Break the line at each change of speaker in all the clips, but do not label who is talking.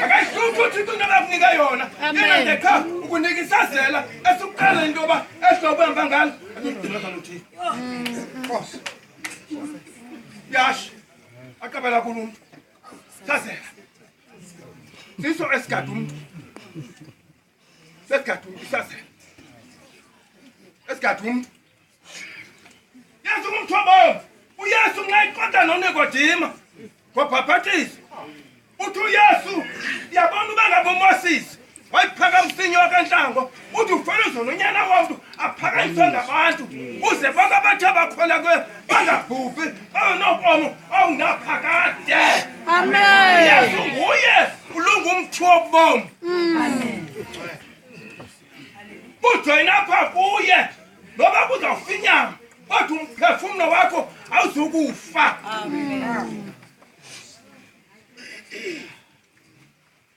Akayisukuthi kunabakunika yona. Yena ndekha ukunika isazela esuqala into ba ehlobamba ngalo. Ngidinga kaluthi. Nkosi. Yash. Akabala kuluntu. Sazela. Siso esigadu. Sesigadu isazela. Esigadu. Yesu umthobo. uYesu nxa iqonda noNikodima ngobhaphathiso uthi uYesu yabona ubangabo Moses wayiphakamisa inyoka enhlango uthi ufanele nonyana womntu aphakanyiswe ngabantu uze bonke abathe bakholwa kuye bangabhubhi awunokomo awunaphakade.
Amen.
Yesu nguye ulungu umthi wobomi.
Amen.
Bujoyina apha kuye ngoba kuzawufinyama kodwa umphefumulo wakho awuzukufa.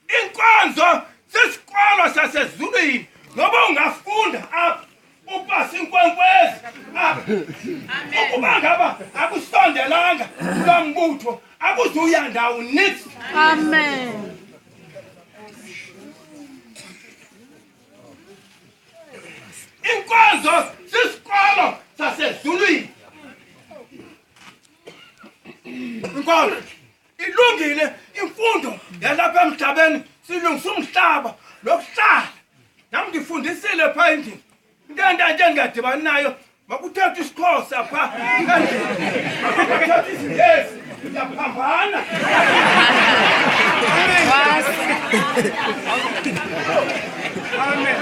Inkonzo sesikolo sasezulwini ngoba ungafunda apha upasa inkwenkwezi apha ukuba ngaba akusondelanga kulo mbutho akuzuya ndawo nix.
Amen.
Inkonzo sesikolo sasezulwini. Inkonzo ilungile imfundo yalapha emhlabeni silungisa umhlaba lokuhlala. Nami ngifundisile pha endlini. Into nje engadibani nayo makuthatha isiXhosa pha endlini. Makuthatha isiNgesi yaphambana. Amen.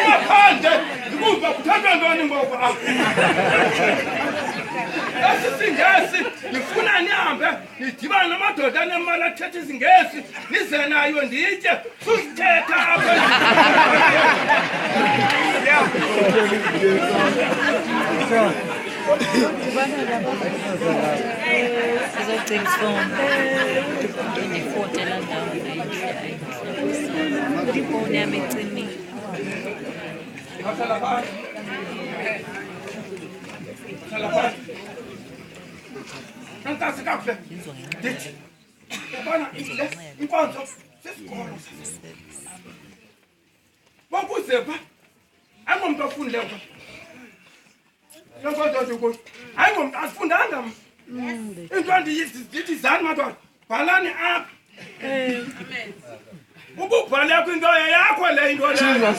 Ngaphandle ngikuva kuthathwa ntoni ngoku apha. Esisingesi ngifuna nihambe nidibane namadoda anemali athetha isiNgesi nize nayo nditye susithetha apha.
Sizogcina isifombe ngifote la ndawo ifoni yami icimile.
Nantasi kakuhle ndithi yabona inkonzo sesikolo wakuzepha ayingomntu ofundileyo lenkonzo ukuthi ayingomntu asifundanga into ndithi zani madoda bhalani apha ububhale yakho into yakho le into leyo.